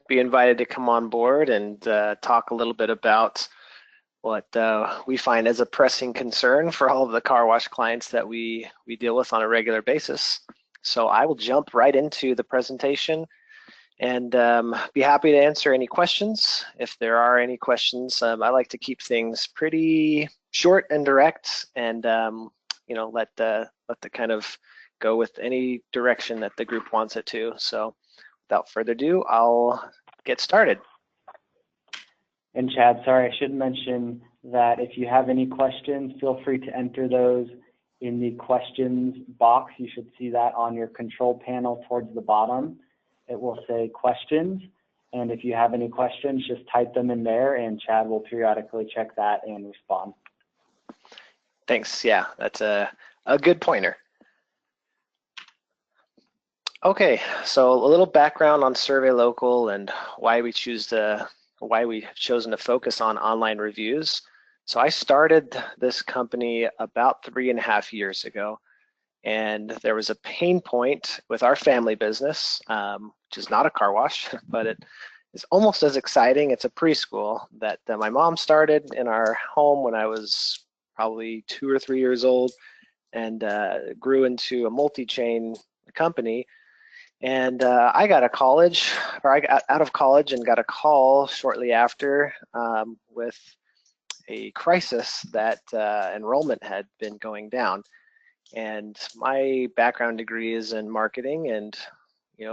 be invited to come on board and talk a little bit about what we find as a pressing concern for all of the car wash clients that we deal with on a regular basis. So I will jump right into the presentation and be happy to answer any questions. If there are any questions, I like to keep things pretty short and direct, and let the kind of go with any direction that the group wants it to. So without further ado, I'll get started. And Chad, sorry, I should mention that if you have any questions, feel free to enter those in the questions box. You should see that on your control panel towards the bottom. It will say questions. And if you have any questions, just type them in there and Chad will periodically check that and respond. Thanks. Yeah, that's a good pointer. Okay, so a little background on SurveyLocal and why we've chosen to focus on online reviews. So I started this company about 3.5 years ago, and there was a pain point with our family business, which is not a car wash, but it is almost as exciting. It's a preschool that my mom started in our home when I was probably 2 or 3 years old, and grew into a multi-chain company. And I got out of college and got a call shortly after with a crisis that enrollment had been going down. And my background degree is in marketing, and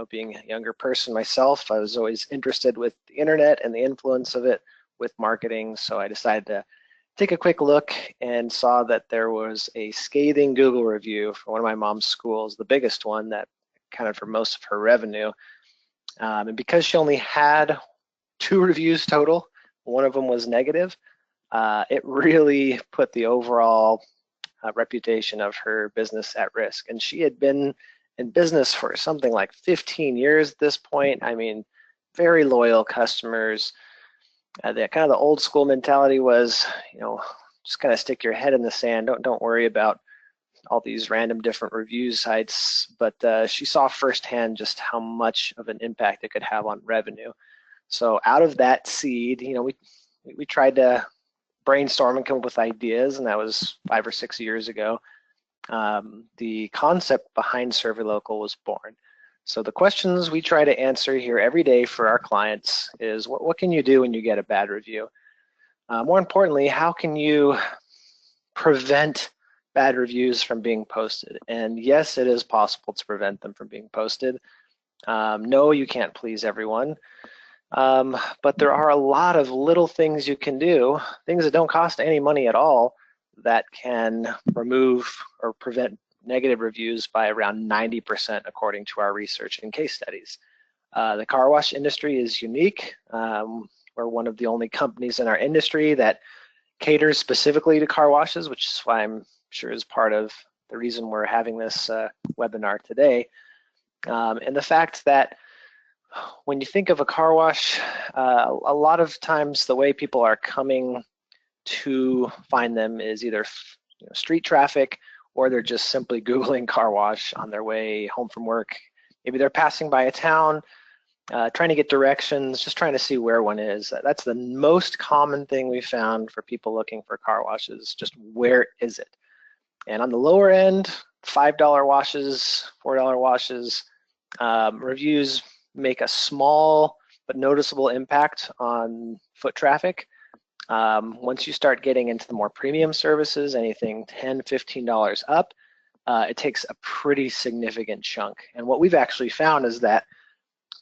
being a younger person myself, I was always interested with the internet and the influence of it with marketing. So I decided to take a quick look and saw that there was a scathing Google review for one of my mom's schools, the biggest one that accounted for most of her revenue. And because she only had 2 reviews total, one of them was negative, it really put the overall reputation of her business at risk. And she had been in business for something like 15 years at this point. I mean, very loyal customers. The old school mentality was, just kind of stick your head in the sand. Don't worry about all these random different review sites. But she saw firsthand just how much of an impact it could have on revenue. So out of that seed, we tried to brainstorm and come up with ideas, and that was 5 or 6 years ago. The concept behind SurveyLocal was born. So the questions we try to answer here every day for our clients is, what can you do when you get a bad review? More importantly, how can you prevent bad reviews from being posted? And yes, it is possible to prevent them from being posted. No, you can't please everyone. But there are a lot of little things you can do, things that don't cost any money at all, that can remove or prevent negative reviews by around 90% according to our research and case studies. The car wash industry is unique. We're one of the only companies in our industry that caters specifically to car washes, which is why I'm sure is part of the reason we're having this webinar today. And the fact that when you think of a car wash, a lot of times the way people are coming to find them is either street traffic, or they're just simply Googling car wash on their way home from work. Maybe they're passing by a town, trying to get directions, just trying to see where one is. That's the most common thing we found for people looking for car washes, just where is it? And on the lower end, $5 washes, $4 washes, reviews make a small but noticeable impact on foot traffic. Once you start getting into the more premium services, anything $10, $15 up, it takes a pretty significant chunk. And what we've actually found is that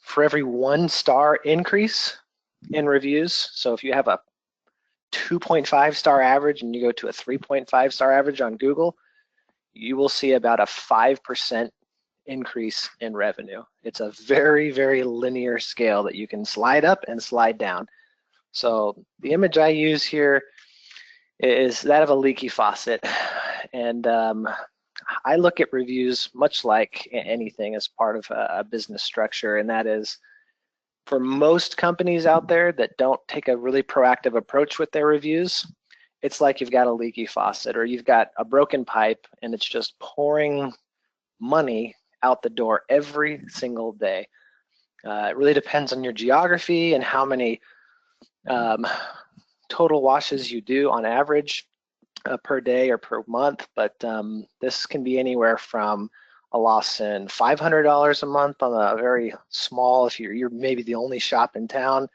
for every 1-star increase in reviews, so if you have a 2.5-star average and you go to a 3.5-star average on Google, you will see about a 5% increase in revenue. It's a very, very linear scale that you can slide up and slide down. So the image I use here is that of a leaky faucet. And I look at reviews much like anything as part of a business structure, and that is, for most companies out there that don't take a really proactive approach with their reviews, it's like you've got a leaky faucet, or you've got a broken pipe and it's just pouring money out the door every single day. It really depends on your geography and how many total washes you do on average per day or per month, but this can be anywhere from a loss in $500 a month on a very small, if you're maybe the only shop in town,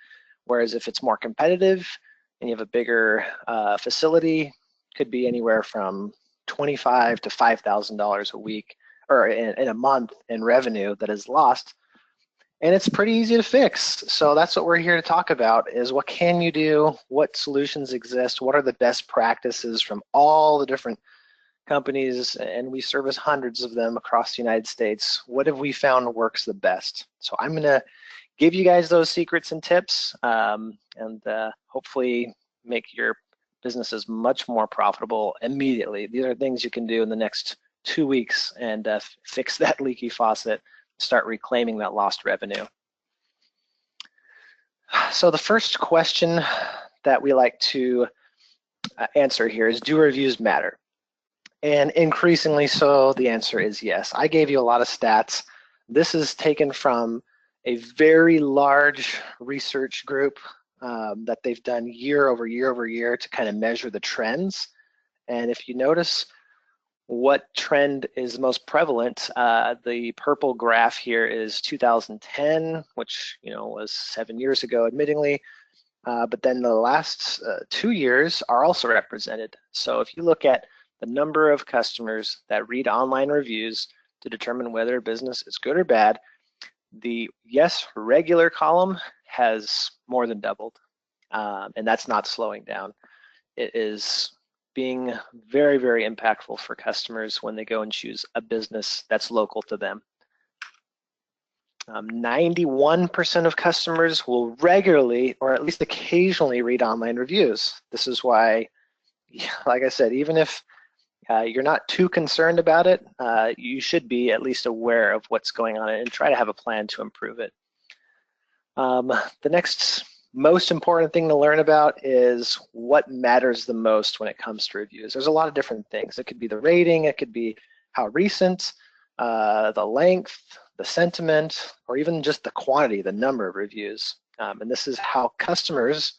whereas if it's more competitive and you have a bigger facility, could be anywhere from $25,000 to $5,000 a week or in a month in revenue that is lost. And it's pretty easy to fix. So that's what we're here to talk about is what can you do, what solutions exist, what are the best practices from all the different companies, and we service hundreds of them across the United States. What have we found works the best? So I'm gonna give you guys those secrets and tips and hopefully make your businesses much more profitable immediately. These are things you can do in the next 2 weeks and fix that leaky faucet, start reclaiming that lost revenue. So the first question that we like to answer here is, do reviews matter? And increasingly so, the answer is yes. I gave you a lot of stats. This is taken from a very large research group that they've done year over year over year to kind of measure the trends. And if you notice what trend is most prevalent, the purple graph here is 2010, which was 7 years ago, admittingly. But then the last 2 years are also represented. So if you look at the number of customers that read online reviews to determine whether a business is good or bad, the yes regular column has more than doubled, and that's not slowing down. It is being very, very impactful for customers when they go and choose a business that's local to them. 91% of customers will regularly or at least occasionally read online reviews. This is why, like I said, even if you're not too concerned about it, you should be at least aware of what's going on and try to have a plan to improve it. The next most important thing to learn about is what matters the most when it comes to reviews. There's a lot of different things. It could be the rating, it could be how recent, the length, the sentiment, or even just the quantity, the number of reviews. And this is how customers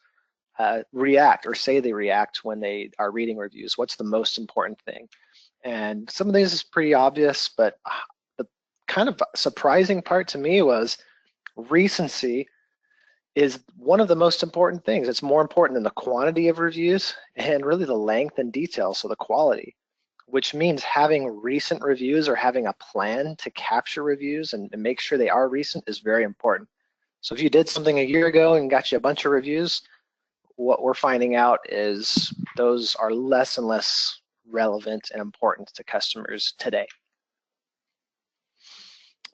react or say they react when they are reading reviews. What's the most important thing? And some of these is pretty obvious, but the kind of surprising part to me was recency is one of the most important things. It's more important than the quantity of reviews and really the length and detail, so the quality, which means having recent reviews or having a plan to capture reviews and make sure they are recent is very important. So if you did something a year ago and got you a bunch of reviews, what we're finding out is those are less and less relevant and important to customers today.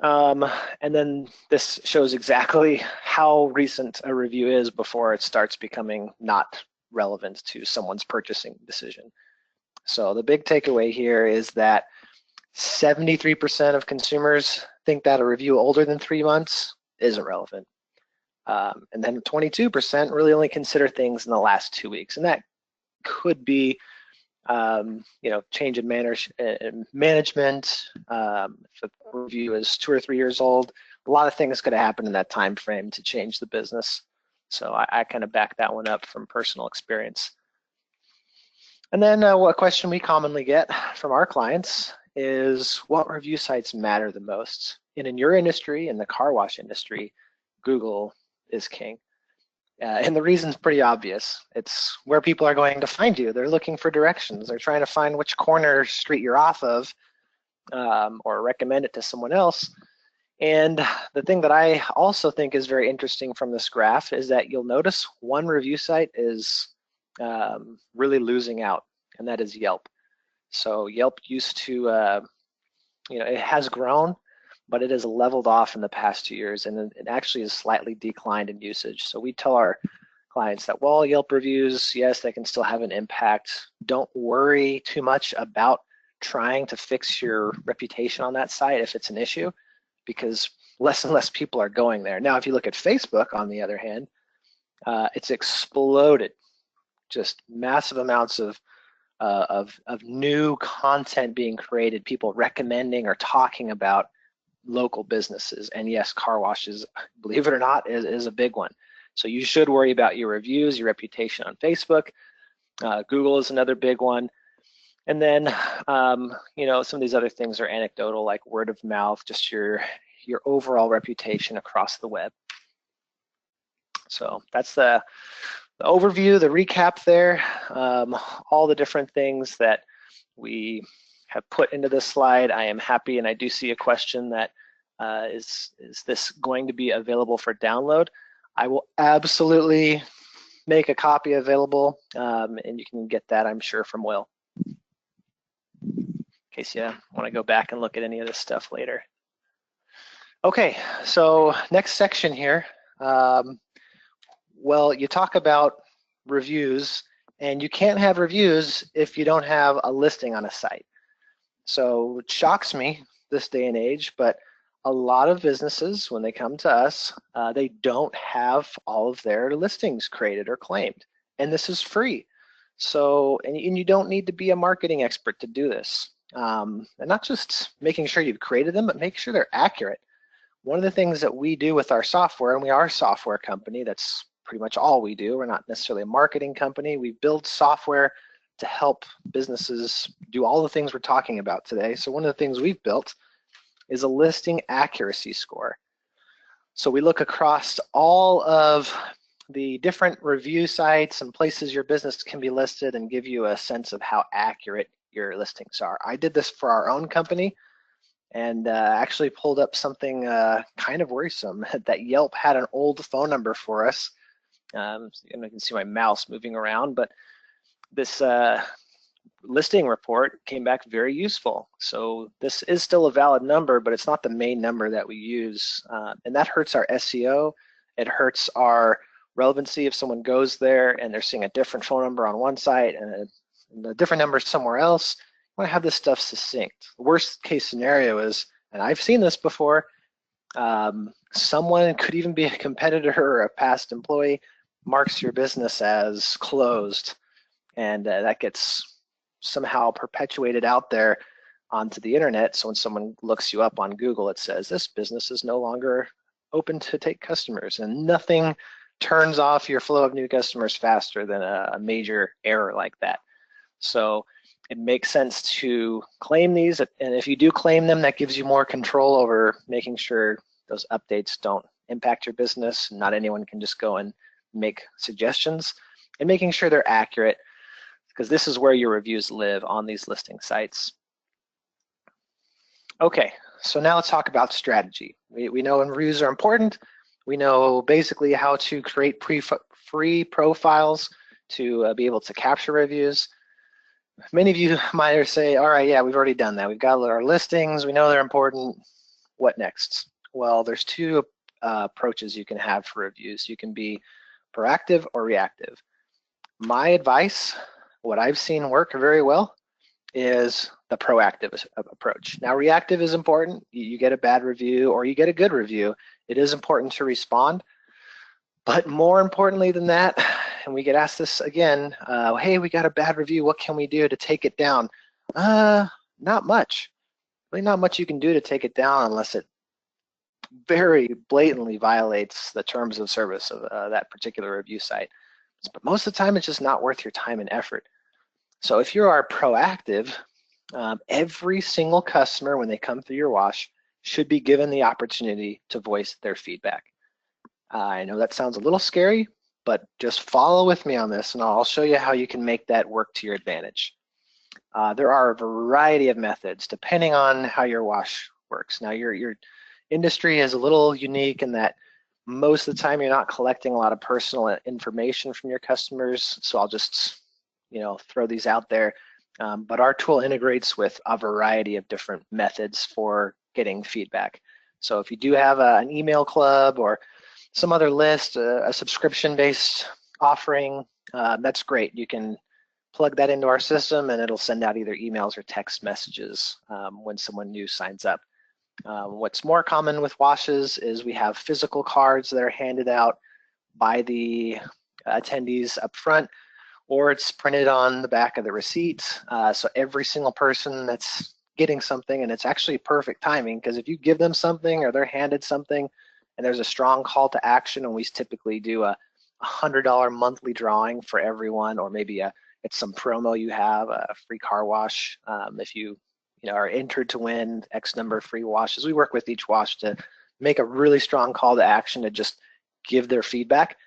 And then this shows exactly how recent a review is before it starts becoming not relevant to someone's purchasing decision. So the big takeaway here is that 73% of consumers think that a review older than 3 months isn't relevant. And then 22% really only consider things in the last 2 weeks. And that could be change in management. If a review is 2 or 3 years old, a lot of things could happen in that time frame to change the business. So I kind of back that one up from personal experience. And then what question we commonly get from our clients is, what review sites matter the most? And in your industry, in the car wash industry, Google is king. And the reason's pretty obvious. It's where people are going to find you. They're looking for directions. They're trying to find which corner street you're off of, or recommend it to someone else. And the thing that I also think is very interesting from this graph is that you'll notice one review site is really losing out, and that is Yelp. So Yelp used to, it has grown, but it has leveled off in the past 2 years, and it actually has slightly declined in usage. So we tell our clients that, well, Yelp reviews, yes, they can still have an impact. Don't worry too much about trying to fix your reputation on that site if it's an issue, because less and less people are going there. Now, if you look at Facebook, on the other hand, it's exploded. Just massive amounts of new content being created, people recommending or talking about local businesses. And yes, car washes, believe it or not, is a big one. So you should worry about your reviews, your reputation on Facebook. Google is another big one. And then, you know, some of these other things are anecdotal, like word of mouth, just your overall reputation across the web. So that's the overview, the recap there, all the different things that we have put into this slide. I am happy, and I do see a question that is this going to be available for download? I will absolutely make a copy available, and you can get that, I'm sure, from Will, in case you want to go back and look at any of this stuff later. Okay, so next section here. Well, you talk about reviews, and you can't have reviews if you don't have a listing on a site. So it shocks me this day and age, but a lot of businesses, when they come to us, they don't have all of their listings created or claimed, and this is free. So, and you don't need to be a marketing expert to do this. And not just making sure you've created them, but make sure they're accurate. One of the things that we do with our software, and we are a software company, that's pretty much all we do. We're not necessarily a marketing company. We build software to help businesses do all the things we're talking about today. So one of the things we've built is a listing accuracy score. So we look across all of the different review sites and places your business can be listed and give you a sense of how accurate your listings are. I did this for our own company, and actually pulled up something kind of worrisome, that Yelp had an old phone number for us. And I can see my mouse moving around, but this listing report came back very useful. So this is still a valid number, but it's not the main number that we use. And that hurts our SEO. It hurts our relevancy if someone goes there and they're seeing a different phone number on one site and a different number somewhere else. You want to have this stuff succinct. The worst case scenario is, and I've seen this before, someone, could even be a competitor or a past employee, marks your business as closed, and that gets somehow perpetuated out there onto the internet. So when someone looks you up on Google, it says this business is no longer open to take customers, and nothing turns off your flow of new customers faster than a major error like that. So it makes sense to claim these, and if you do claim them, that gives you more control over making sure those updates don't impact your business. Not anyone can just go and make suggestions, and making sure they're accurate, because this is where your reviews live, on these listing sites. Okay, so now let's talk about strategy. We know reviews are important. We know basically how to create free profiles to be able to capture reviews. Many of you might say, all right, yeah, we've already done that. We've got our listings, we know they're important. What next? Well, there's two approaches you can have for reviews. You can be proactive or reactive. My advice, what I've seen work very well, is the proactive approach. Now, reactive is important. You get a bad review or you get a good review, it is important to respond. But more importantly than that, and we get asked this again, hey, we got a bad review, what can we do to take it down? Not much. Really not much you can do to take it down unless it very blatantly violates the terms of service of that particular review site. But most of the time, it's just not worth your time and effort. So if you are proactive, every single customer, when they come through your wash, should be given the opportunity to voice their feedback. I know that sounds a little scary, but just follow with me on this, and I'll show you how you can make that work to your advantage. There are a variety of methods depending on how your wash works. Now, your industry is a little unique in that most of the time you're not collecting a lot of personal information from your customers, so I'll just throw these out there. But our tool integrates with a variety of different methods for getting feedback. So if you do have an email club or some other list, a subscription-based offering, that's great. You can plug that into our system and it'll send out either emails or text messages when someone new signs up. What's more common with washes is we have physical cards that are handed out by the attendees up front, or it's printed on the back of the receipt. So every single person that's getting something, and it's actually perfect timing, because if you give them something or they're handed something and there's a strong call to action, and we typically do a $100 monthly drawing for everyone, or maybe it's some promo you have, a free car wash. If you are entered to win X number of free washes, we work with each wash to make a really strong call to action to just give their feedback.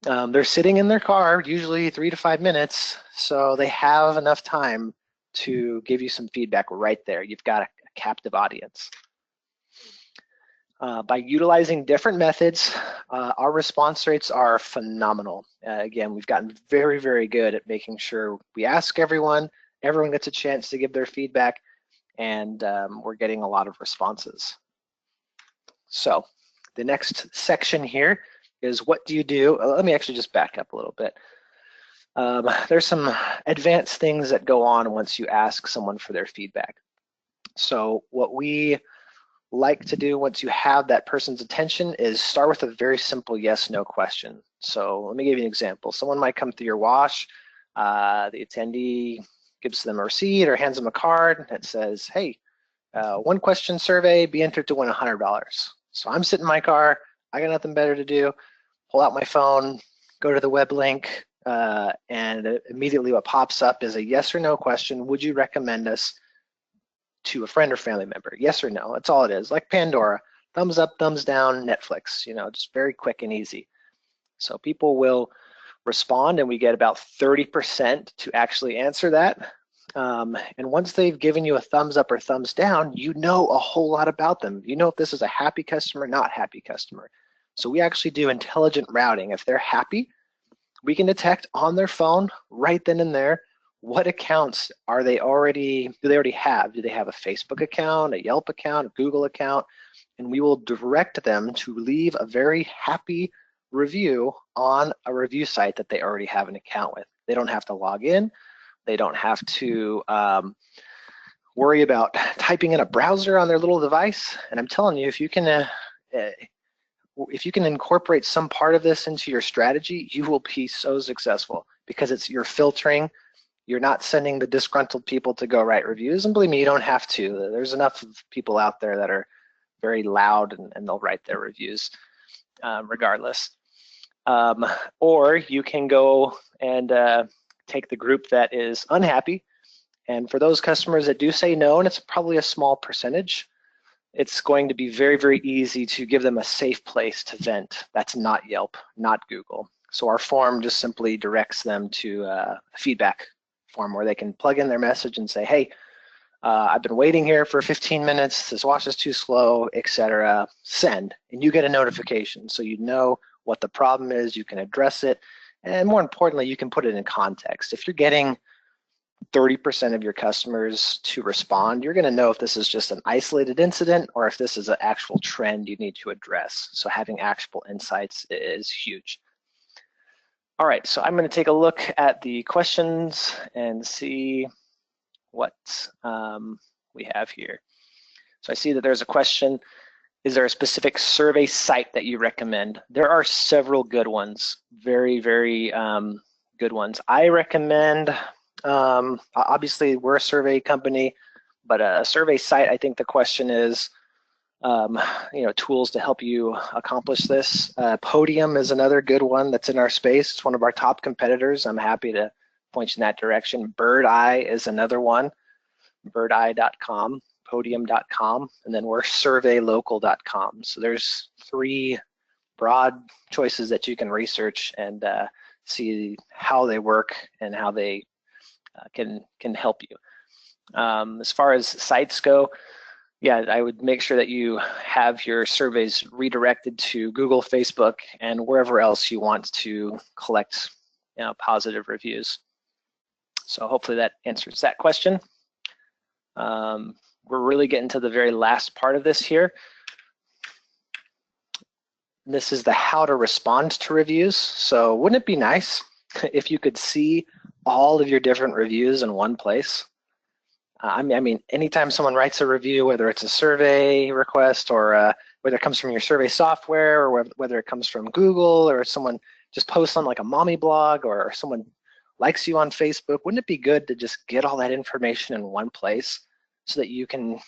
They're sitting in their car, usually 3 to 5 minutes, so they have enough time to give you some feedback right there. You've got a captive audience. By utilizing different methods, our response rates are phenomenal. Again, we've gotten very, very good at making sure we ask everyone gets a chance to give their feedback, and we're getting a lot of responses. So the next section here is, what do you do? Let me actually just back up a little bit. There's some advanced things that go on once you ask someone for their feedback. So what we like to do once you have that person's attention is start with a very simple yes/no question. So let me give you an example. Someone might come through your wash, the attendee gives them a receipt or hands them a card that says, hey, 1 question survey, be entered to win $100. So I'm sitting in my car, I got nothing better to do, pull out my phone, go to the web link, and immediately what pops up is a yes or no question. Would you recommend us to a friend or family member? Yes or no, that's all it is. Like Pandora, thumbs up, thumbs down, Netflix, just very quick and easy. So people will respond, and we get about 30% to actually answer that. And once they've given you a thumbs up or thumbs down, you know a whole lot about them. You know if this is a happy customer, not happy customer. So we actually do intelligent routing. If they're happy, we can detect on their phone right then and there what accounts do they already have? Do they have a Facebook account, a Yelp account, a Google account? And we will direct them to leave a very happy review on a review site that they already have an account with. They don't have to log in. They don't have to worry about typing in a browser on their little device. And I'm telling you, if you can incorporate some part of this into your strategy, you will be so successful, because you're filtering. You're not sending the disgruntled people to go write reviews. And believe me, you don't have to. There's enough of people out there that are very loud, and they'll write their reviews regardless. Or you can go and take the group that is unhappy. And for those customers that do say no, and it's probably a small percentage, it's going to be very, very easy to give them a safe place to vent. That's not Yelp, not Google. So our form just simply directs them to a feedback form where they can plug in their message and say, hey, I've been waiting here for 15 minutes, this wash is too slow, etc. Send, and you get a notification. So you know what the problem is, you can address it, and more importantly, you can put it in context. If you're getting 30% of your customers to respond, you're gonna know if this is just an isolated incident or if this is an actual trend you need to address. So having actionable insights is huge. All right, so I'm gonna take a look at the questions and see what we have here. So I see that there's a question, is there a specific survey site that you recommend? There are several good ones, very, very good ones. I recommend, obviously we're a survey company, but a survey site, I think the question is, tools to help you accomplish this. Podium is another good one that's in our space. It's one of our top competitors. I'm happy to point you in that direction. Birdeye is another one, birdeye.com, podium.com, and then we're surveylocal.com. So there's 3 broad choices that you can research and see how they work and how they can help you. As far as sites go, yeah, I would make sure that you have your surveys redirected to Google, Facebook, and wherever else you want to collect positive reviews. So hopefully that answers that question. We're really getting to the very last part of this here. This is the how to respond to reviews. So wouldn't it be nice if you could see all of your different reviews in one place? I mean, anytime someone writes a review, whether it's a survey request or whether it comes from your survey software or whether it comes from Google or someone just posts on like a mommy blog or someone likes you on Facebook, wouldn't it be good to just get all that information in one place? so that you can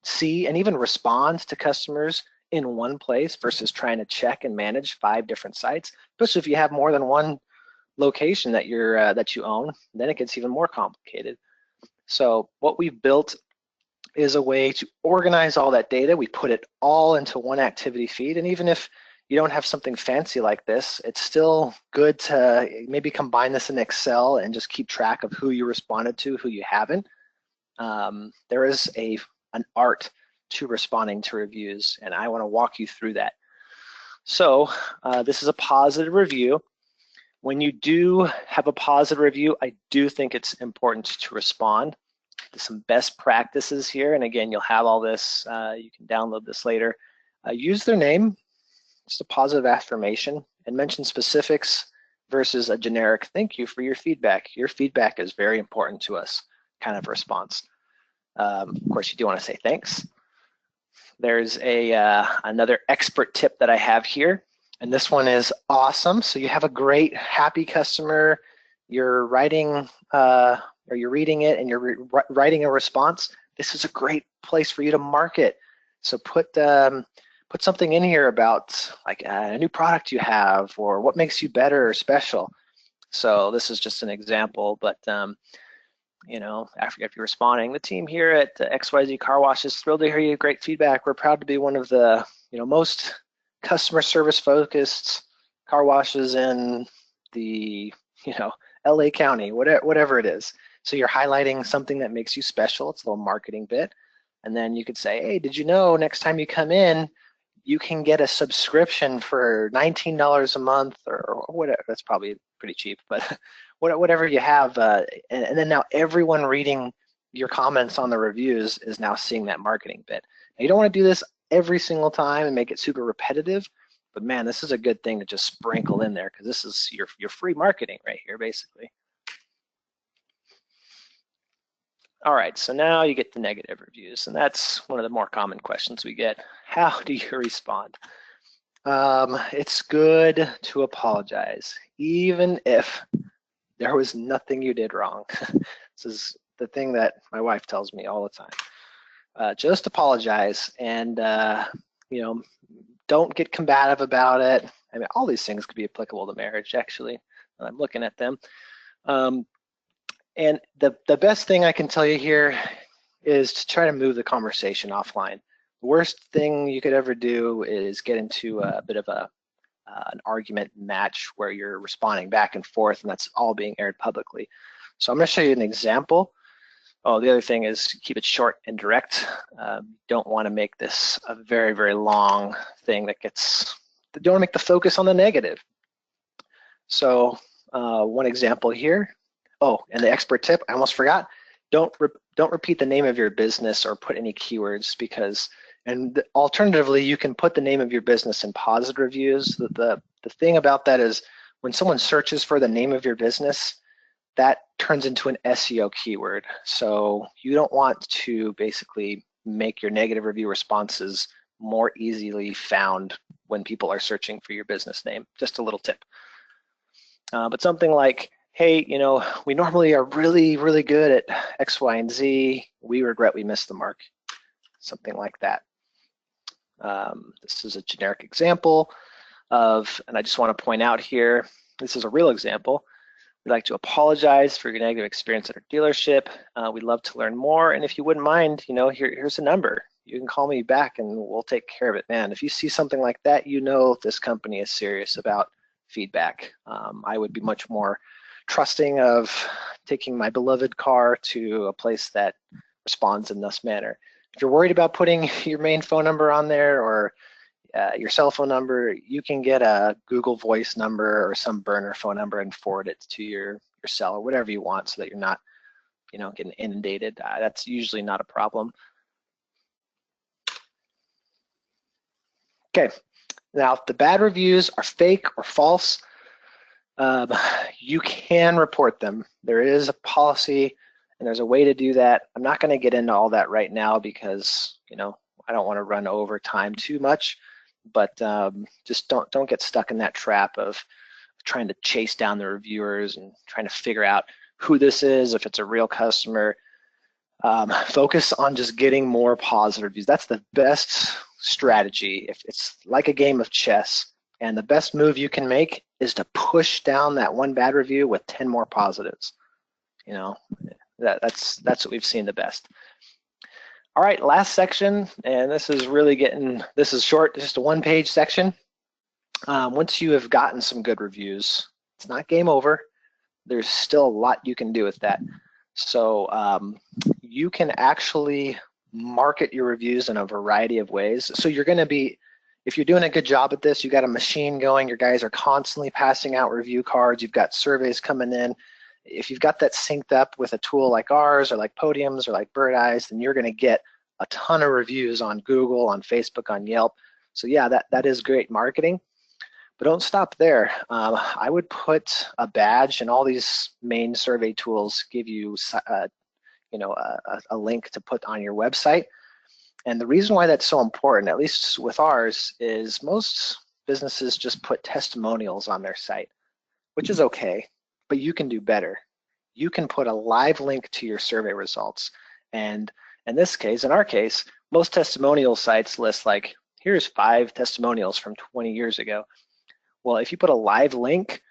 see and even respond to customers in one place versus trying to check and manage 5 different sites, especially if you have more than one location that you own, then it gets even more complicated. So what we've built is a way to organize all that data. We put it all into one activity feed, and even if you don't have something fancy like this, it's still good to maybe combine this in Excel and just keep track of who you responded to, who you haven't. There is an art to responding to reviews, and I want to walk you through that. So this is a positive review. When you do have a positive review, I do think it's important to respond. There's some best practices here, and again, you'll have all this. You can download this later. Use their name, just a positive affirmation, and mention specifics versus a generic thank you for your feedback. Your feedback is very important to us kind of response. Of course, you do want to say thanks. There's another expert tip that I have here, and this one is awesome. So you have a great, happy customer, you're writing, or you're reading it and you're writing a response. This is a great place for you to market. So put something in here about like a new product you have or what makes you better or special. So this is just an example, but you know, after you're responding, the team here at XYZ Car Wash is thrilled to hear you. Great feedback. We're proud to be one of the most customer service focused car washes in the LA County, whatever it is. So you're highlighting something that makes you special. It's a little marketing bit. And then you could say, hey, did you know next time you come in, you can get a subscription for $19 a month or whatever. That's probably pretty cheap, but whatever you have. And then now everyone reading your comments on the reviews is now seeing that marketing bit. Now, you don't want to do this every single time and make it super repetitive, but man, this is a good thing to just sprinkle in there because this is your free marketing right here, basically. All right, so now you get the negative reviews, and that's one of the more common questions we get. How do you respond? It's good to apologize, even if there was nothing you did wrong. This is the thing that my wife tells me all the time. Just apologize, and don't get combative about it. I mean, all these things could be applicable to marriage, actually, when I'm looking at them. And the best thing I can tell you here is to try to move the conversation offline. The worst thing you could ever do is get into a bit of an argument match where you're responding back and forth, and that's all being aired publicly. So I'm going to show you an example. Oh, the other thing is keep it short and direct. Don't want to make this a very, very long thing that gets, don't want to make the focus on the negative. So one example here. Oh, and the expert tip, I almost forgot. Don't repeat the name of your business or put any keywords because, and alternatively, you can put the name of your business in positive reviews. The thing about that is when someone searches for the name of your business, that turns into an SEO keyword. So you don't want to basically make your negative review responses more easily found when people are searching for your business name. Just a little tip. But something like, hey, we normally are really, really good at X, Y, and Z. We regret we missed the mark. Something like that. This is a generic example of, and I just want to point out here, this is a real example. We'd like to apologize for your negative experience at our dealership. We'd love to learn more. And if you wouldn't mind, here's a number. You can call me back and we'll take care of it. Man, if you see something like that, this company is serious about feedback. I would be much more trusting of taking my beloved car to a place that responds in this manner. If you're worried about putting your main phone number on there or your cell phone number, you can get a Google Voice number or some burner phone number and forward it to your cell or whatever you want so that you're not, getting inundated. That's usually not a problem. Okay, now if the bad reviews are fake or false, you can report them. There is a policy and there's a way to do that. I'm not going to get into all that right now because, I don't want to run over time too much, but just don't get stuck in that trap of trying to chase down the reviewers and trying to figure out who this is, if it's a real customer. Focus on just getting more positive reviews. That's the best strategy. If it's like a game of chess, and the best move you can make is to push down that one bad review with 10 more positives. You know, that's what we've seen the best. All right, last section, and this is short, just a one-page section. Once you have gotten some good reviews, it's not game over. There's still a lot you can do with that. So you can actually market your reviews in a variety of ways. So you're going to be, if you're doing a good job at this, you got a machine going, your guys are constantly passing out review cards, you've got surveys coming in. If you've got that synced up with a tool like ours or like Podium's or like Bird Eyes, then you're going to get a ton of reviews on Google, on Facebook, on Yelp. So yeah, that is great marketing. But don't stop there. I would put a badge, and all these main survey tools give you, a link to put on your website. And the reason why that's so important, at least with ours, is most businesses just put testimonials on their site, which is okay, but you can do better. You can put a live link to your survey results. And in this case, in our case, most testimonial sites list like, here's 5 testimonials from 20 years ago. Well, if you put a live link,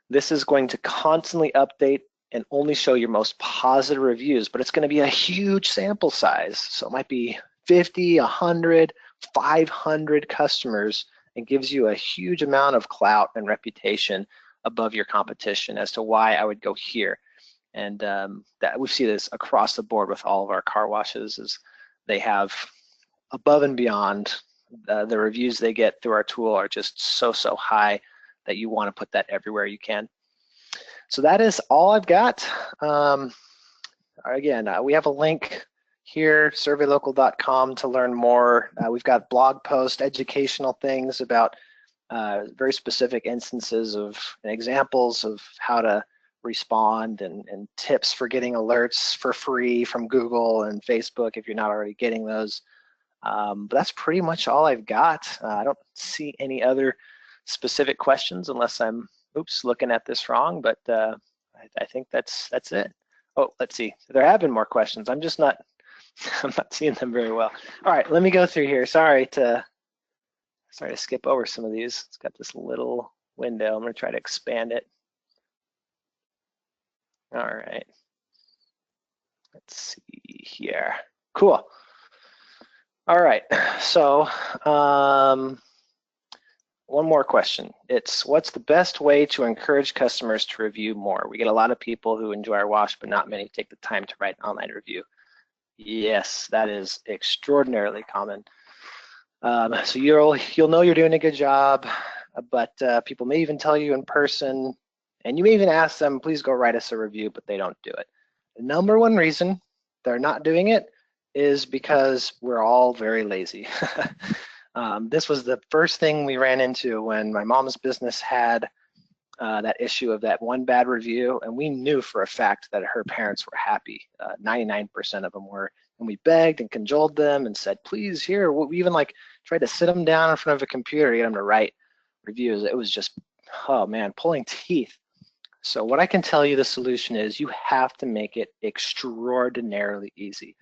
this is going to constantly update and only show your most positive reviews, but it's going to be a huge sample size. So it might be 50, 100, 500 customers, and gives you a huge amount of clout and reputation above your competition as to why I would go here. And that we see this across the board with all of our car washes, is they have above and beyond. The reviews they get through our tool are just so high that you want to put that everywhere you can. So that is all I've got. Again, we have a link here, surveylocal.com, to learn more. We've got blog posts, educational things about very specific instances of and examples of how to respond, and tips for getting alerts for free from Google and Facebook if you're not already getting those. But that's pretty much all I've got. I don't see any other specific questions unless I'm, looking at this wrong, but I think that's it. Oh, let's see. There have been more questions. I'm just not, I'm not seeing them very well. All right, let me go through here. Sorry to skip over some of these. It's got this little window. I'm gonna try to expand it. All right. Let's see here. Cool. All right, so one more question. It's, what's the best way to encourage customers to review more? We get a lot of people who enjoy our wash, but not many take the time to write an online review. Yes, that is extraordinarily common. So you'll know you're doing a good job, but people may even tell you in person, and you may even ask them, please go write us a review, but they don't do it. The number one reason they're not doing it is because we're all very lazy. This was the first thing we ran into when my mom's business had that issue of that one bad review, and we knew for a fact that her parents were happy. 99% of them were, and we begged and cajoled them and said, please, here. We even like tried to sit them down in front of a computer to get them to write reviews. It was just, oh man, pulling teeth. So what I can tell you the solution is, you have to make it extraordinarily easy.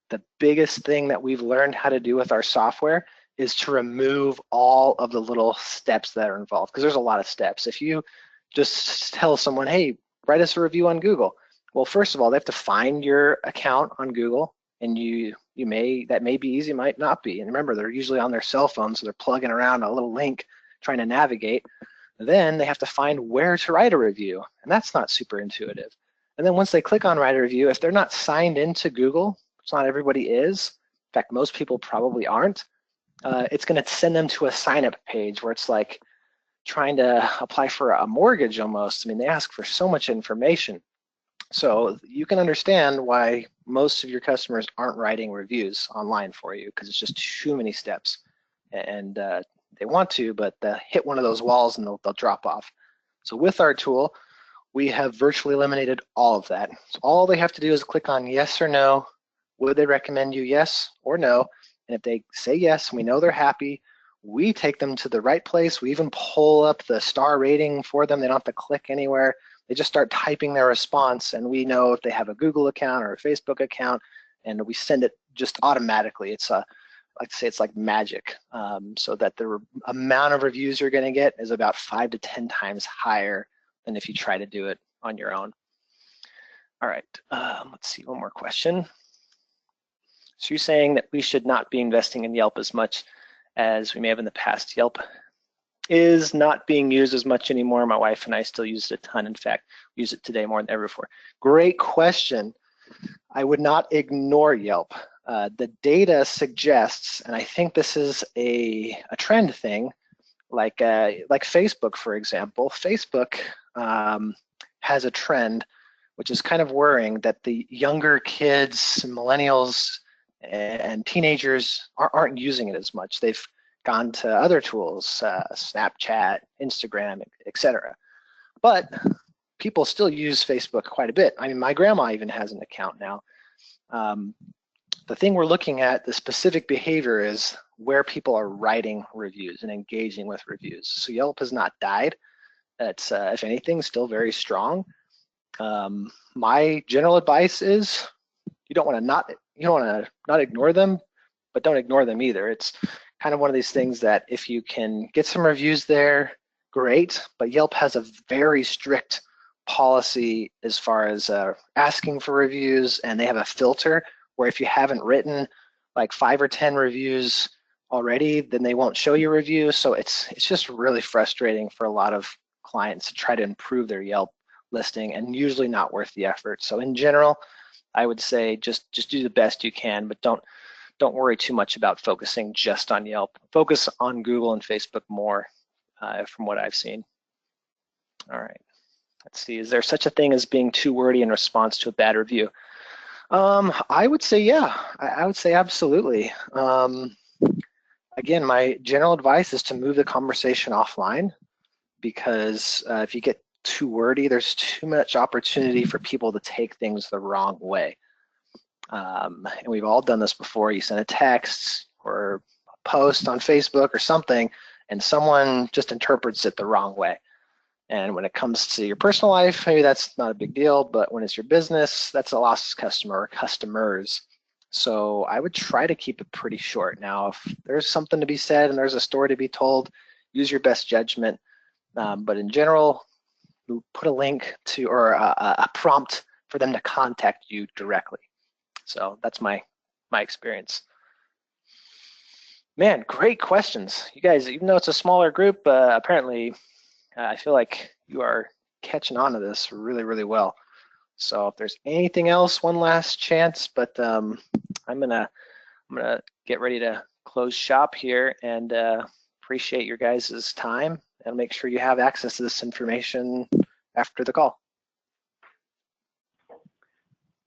The biggest thing that we've learned how to do with our software is to remove all of the little steps that are involved, because there's a lot of steps. If you just tell someone, hey, write us a review on Google. Well, first of all, they have to find your account on Google, and that may be easy, might not be. And remember, they're usually on their cell phone, so they're plugging around a little link trying to navigate. Then they have to find where to write a review, and that's not super intuitive. And then once they click on write a review, if they're not signed into Google, which not everybody is, in fact, most people probably aren't, it's going to send them to a sign-up page where it's like trying to apply for a mortgage almost. I mean, they ask for so much information. So you can understand why most of your customers aren't writing reviews online for you, because it's just too many steps. And they want to, but they'll hit one of those walls and they'll drop off. So with our tool, we have virtually eliminated all of that. So all they have to do is click on yes or no. Would they recommend you, yes or no? And if they say yes, we know they're happy, we take them to the right place. We even pull up the star rating for them. They don't have to click anywhere. They just start typing their response, and we know if they have a Google account or a Facebook account, and we send it just automatically. It's I like to say it's like magic, so that the amount of reviews you're going to get is about 5 to 10 times higher than if you try to do it on your own. All right, let's see, one more question. So you're saying that we should not be investing in Yelp as much as we may have in the past. Yelp is not being used as much anymore. My wife and I still use it a ton. In fact, we use it today more than ever before. Great question. I would not ignore Yelp. The data suggests, and I think this is a trend thing, like Facebook, for example. Facebook has a trend, which is kind of worrying, that the younger kids, millennials, and teenagers aren't using it as much. They've gone to other tools, Snapchat, Instagram, etc. But people still use Facebook quite a bit. I mean, my grandma even has an account now. The thing we're looking at, the specific behavior, is where people are writing reviews and engaging with reviews. So Yelp has not died. It's, if anything, still very strong. My general advice is you don't want to not ignore them, but don't ignore them either. It's kind of one of these things that if you can get some reviews there, great, but Yelp has a very strict policy as far as asking for reviews, and they have a filter where if you haven't written like 5 or 10 reviews already, then they won't show you reviews. So it's just really frustrating for a lot of clients to try to improve their Yelp listing, and usually not worth the effort. So in general, I would say just do the best you can, but don't worry too much about focusing just on Yelp. Focus on Google and Facebook more, from what I've seen. All right, let's see. Is there such a thing as being too wordy in response to a bad review? I would say, yeah, I would say absolutely. Again, my general advice is to move the conversation offline, because if you get too wordy, there's too much opportunity for people to take things the wrong way. And we've all done this before. You send a text or a post on Facebook or something, and someone just interprets it the wrong way. And when it comes to your personal life, maybe that's not a big deal, but when it's your business, that's a lost customer or customers. So I would try to keep it pretty short. Now, if there's something to be said and there's a story to be told, use your best judgment. But in general, put a link to, or a prompt for them to contact you directly. So that's my experience. Man, great questions. You guys, even though it's a smaller group, apparently I feel like you are catching on to this really, really well. So if there's anything else, one last chance, but I'm gonna get ready to close shop here, and appreciate your guys' time, and make sure you have access to this information after the call.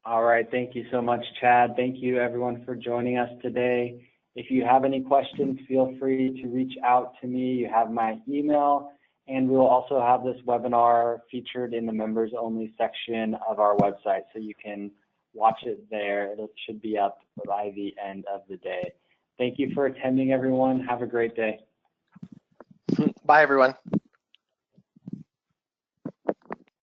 All right, thank you so much, Chad. Thank you everyone for joining us today. If you have any questions, feel free to reach out to me. You have my email, and we'll also have this webinar featured in the members only section of our website, so you can watch it there. It should be up by the end of the day. Thank you for attending, everyone. Have a great day. Bye, everyone.